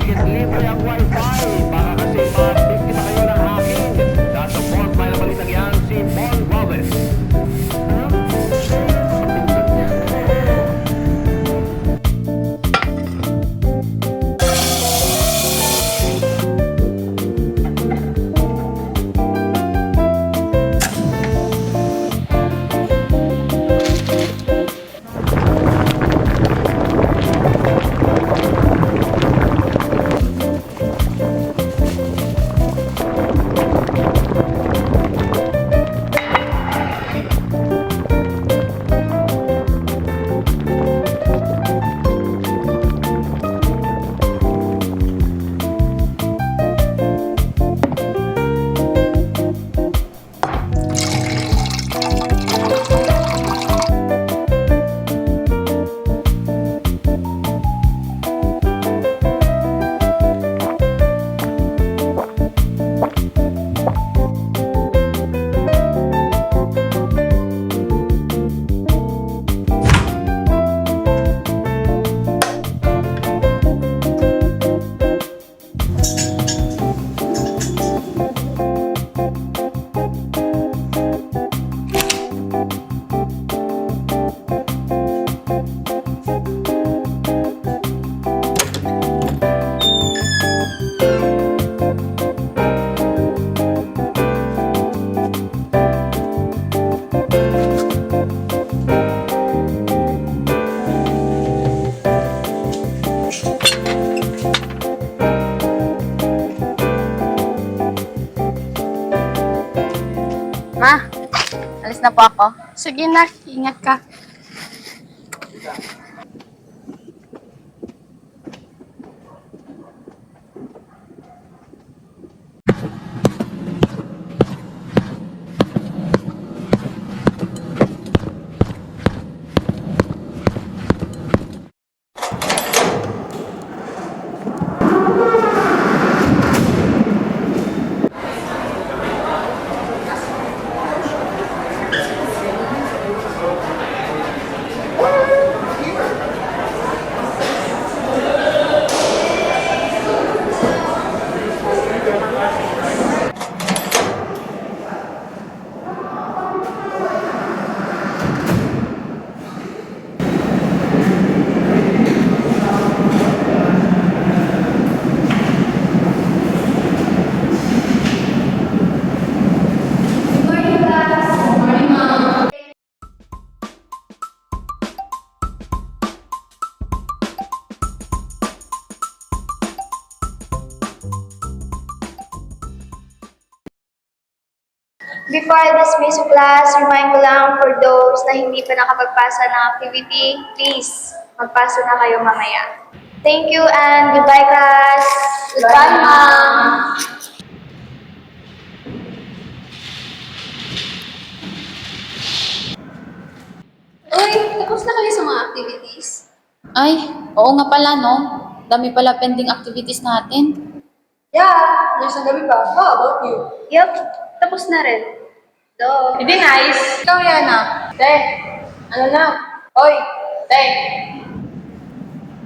Bakit libre ang wifi? Para kasi mabiktima kayo ng hacking. Nasa Fort may nabalitang yan si Paul Robles. Ma, alis na po ako. Sige na, ingat ka. Before I dismiss yung class, remind ko lang for those na hindi pa nakapagpasa ng activity, please, magpasa na kayo mamaya. Thank you and goodbye, class! Goodbye, ma'am! Uy, tapos na kayo sa mga activities? Ay, oo nga pala, no? Dami pala pending activities natin. Yeah, there's a gabi pa. How about you? Yup, tapos na rin. Do. Hindi nice. Ikaw yan ah. Te, ano na? Oy, te.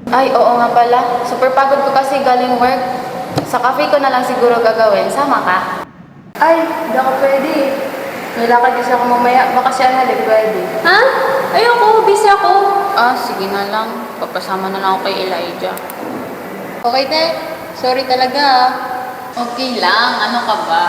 Ay, oo nga pala. Super pagod ko kasi galing work. Sa cafe ko na lang siguro gagawin. Sama ka? Ay, hindi ako pwede. May lakad kasi ako mamaya. Baka siya halik pwede. Ha? Ayoko, busy ako. Ah, sige na lang. Papasama na lang ako kay Elijah. Okay, te. Sorry talaga ah. Okay lang. Ano ka ba?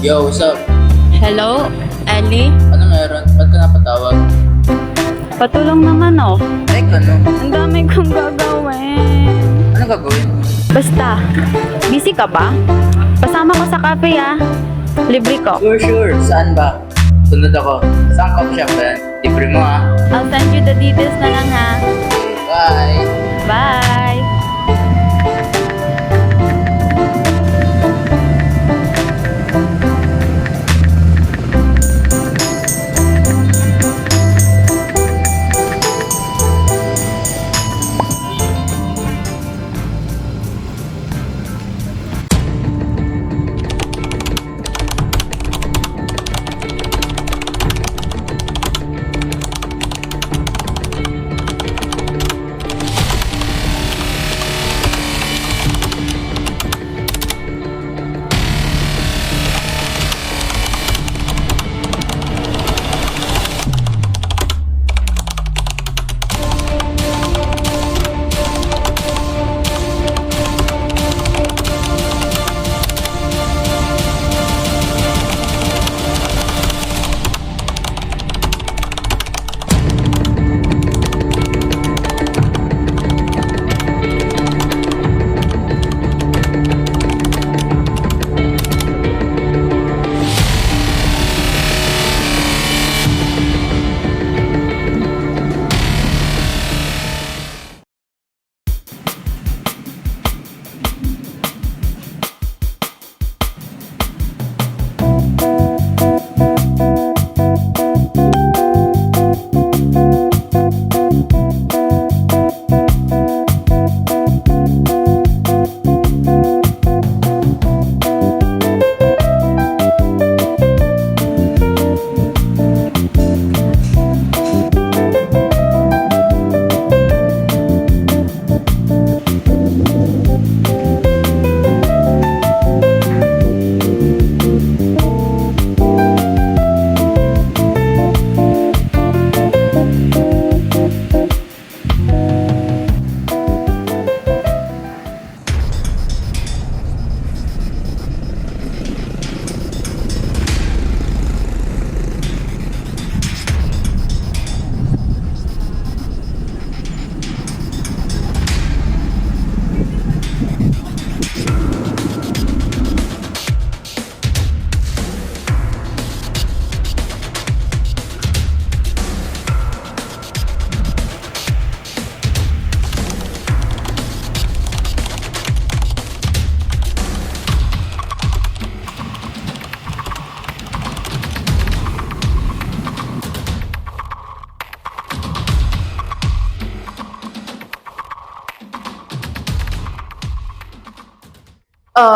Yo, what's up? Hello, Ellie? Ano meron? Ba't ka napatawag? Patulong naman oh. Like ano? Ang dami kong gagawin. Ano gagawin? Basta, busy ka ba? Pasama ko sa cafe ah. Libre ko. Sure. Saan ba? Sunod ako. Saan coffee shop ba yan? Libre mo ah. I'll send you the details na lang ha. Bye! Bye!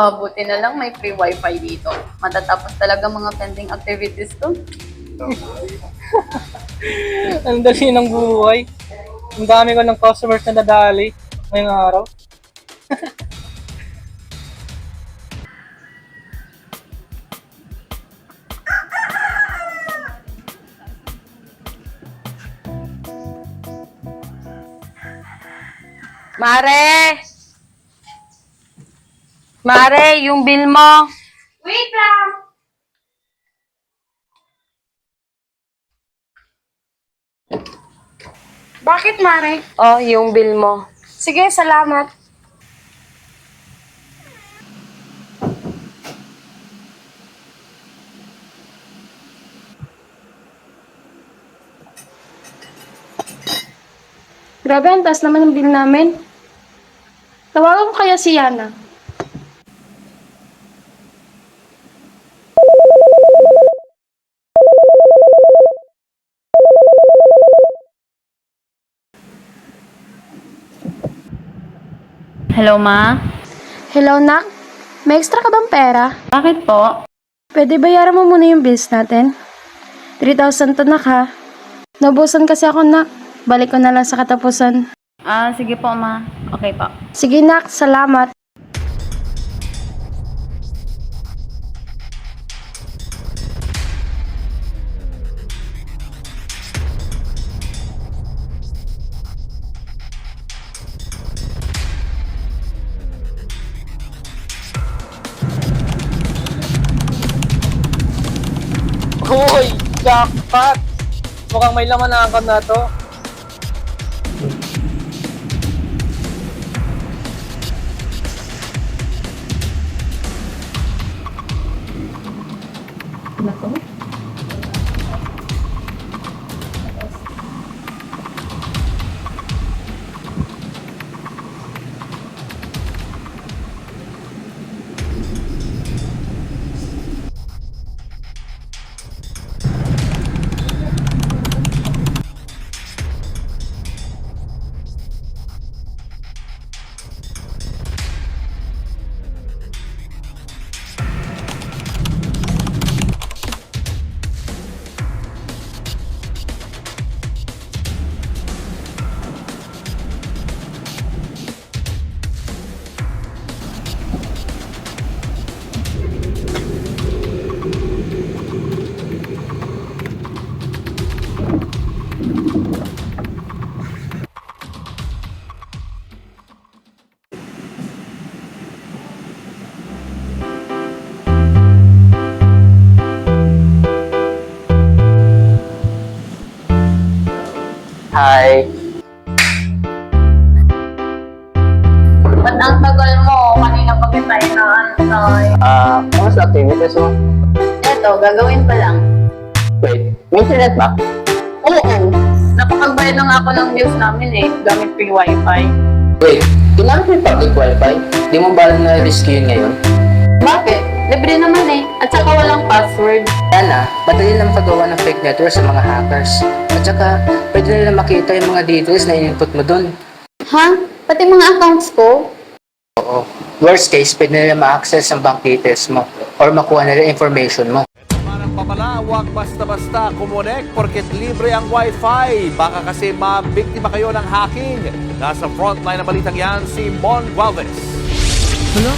Buti na lang may free wifi dito. Matatapos talaga mga pending activities ko. Ang dali ng buhay. Ang dami ko ng customers na nadali ngayong araw. Mare! Mare, yung bill mo. Wait lang! Bakit, Mare? Oh, yung bill mo. Sige, salamat. Grabe, ang taas naman ng bill namin. Tawagan ko kaya si Yana. Hello, ma? Hello, Nak. May extra ka bang pera? Bakit po? Pwede bayaran mo muna yung bills natin. 3,000 to, Nak, ha? Naubusan kasi ako, Nak. Balik ko na lang sa katapusan. Sige po, ma. Okay po. Sige, Nak. Salamat. Hoy! Jackpot! Mukhang may laman na angkot na to. Hi. Ba't ang tagal mo? Kanina pa kita inaantay. Ano sa activities mo? Eto, gagawin pa lang. Wait, may internet ba? Oo. Nakapagbayad na nga ako ng bills namin eh. Gamit ko yung wifi. Wait, ginamit mo yung public wifi? Di mo ba na-risk yun ngayon? Bakit? Libre naman eh. At saka walang password. Sana, madali lang paggawa ng fake network sa mga hackers. At saka, pwede nila makita yung mga details na in-input mo dun. Ha? Pati mga accounts ko? Oo. Worst case, pwede nila ma-access ang bank details mo or makuha nila information mo. Parang papala, huwag basta-basta kumonek porket libre ang wifi. Baka kasi mabiktima kayo ng hacking. Nasa frontline ng balitang yan si Mon Gualvez. Hala?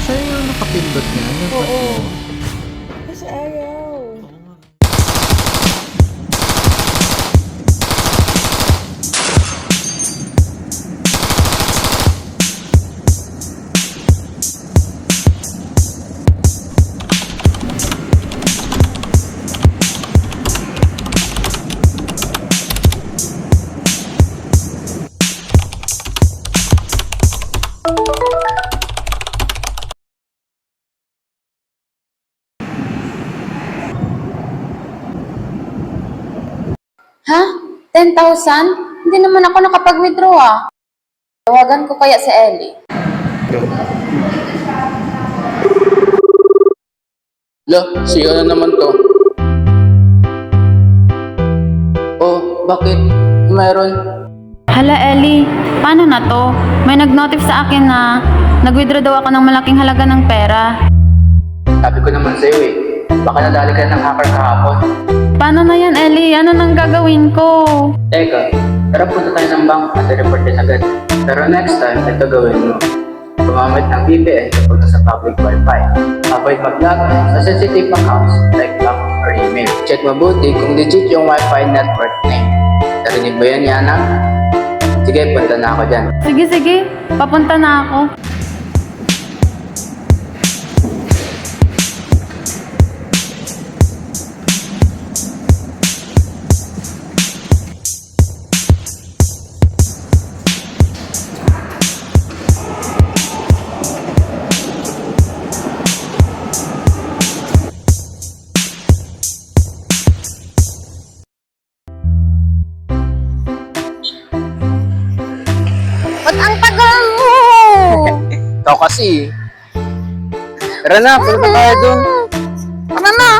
Siya yung nakapindot niya? Oo. Ha? 10,000? Hindi naman ako nakapag-withdraw ah. Tawagan ko kaya si Ellie. Lo, siya na naman to. Oh, bakit? Meron? Hala Ellie, paano na to? May nag-notif sa akin na nag-withdraw daw ako ng malaking halaga ng pera. Sabi ko naman sa'yo eh. Baka nadali ka ng hacker kahapon. Paano na yan Ellie? Ano nang gagawin ko? Teka, tara punta tayo ng bank at i-report din agad. Pero next time, ito gawin mo. Gumamit ng VPN punta sa public wifi. Avoid mag-log sa sensitive accounts like bank or email. Check mabuti kung legit yung wifi network name. Narinig ba yan, Yana? Sige, punta na ako dyan. Sige, papunta na ako. Ba't ang tagal mo? Ikaw kasi. Tara na, punta tayo dun. Tara na.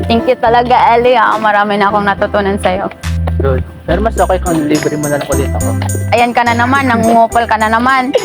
Thank you talaga Ellie ah. Marami na akong natutunan sa'yo. Good. Pero mas okay kung libre mo na lang ulit ako. Ayan ka na naman, nangungupal ka na naman.